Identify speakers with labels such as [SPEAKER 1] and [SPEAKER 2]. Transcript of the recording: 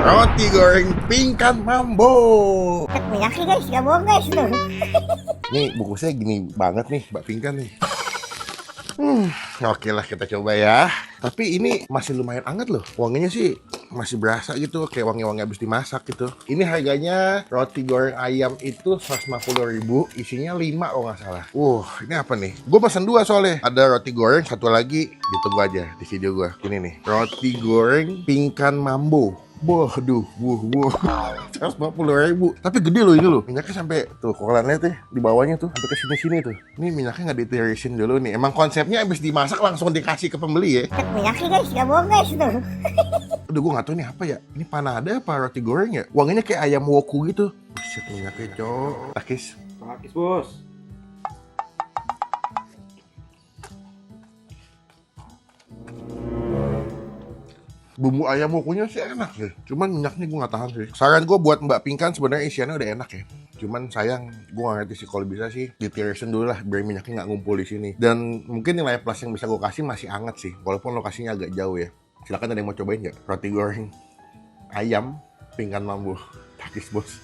[SPEAKER 1] Roti goreng pingkan mambo.
[SPEAKER 2] Minyaknya guys, gak bohong guys tuh.
[SPEAKER 1] Nih bungkusnya gini banget nih, Mbak Pingkan nih. Oke lah kita coba ya. Tapi ini masih lumayan anget loh. Wanginya sih masih berasa gitu, kayak wangi-wangi habis dimasak gitu. Ini harganya roti goreng ayam itu 150.000, isinya 5 kalau nggak salah. Ini apa nih? Gue pesan 2 soalnya. Ada roti goreng, satu lagi ditunggu aja di video gue. Ini nih, roti goreng pingkan mambo. Waduh, 150.000. Tapi gede loh ini loh. Minyaknya sampai tuh, kalau kalian lihat ya di bawahnya tuh sampai ke sini-sini tuh. Ini minyaknya nggak ditirisin dulu nih. Emang konsepnya habis dimasak langsung dikasih ke pembeli ya.
[SPEAKER 2] Minyaknya guys, gak bohong guys tuh.
[SPEAKER 1] Udah gue nggak tahu ini apa ya. Ini panada apa roti goreng ya? Wanginya kayak ayam woku gitu. Buset minyaknya cok. Takis.
[SPEAKER 3] Pakis bos.
[SPEAKER 1] Bumbu ayam wokunya sih enak sih. Cuman minyaknya gue nggak tahan sih. Saran gue buat Mbak Pingkan sebenarnya isiannya udah enak ya. Cuman sayang gue nggak ngerti sih, kalau bisa sih ditirisin dulu lah biar minyaknya nggak ngumpul di sini. Dan mungkin nilai plus yang bisa gue kasih masih anget sih. Walaupun lokasinya agak jauh ya. Silakan, ada yang mau cobain nggak? Roti goreng ayam pingkan mambo. Takis bos.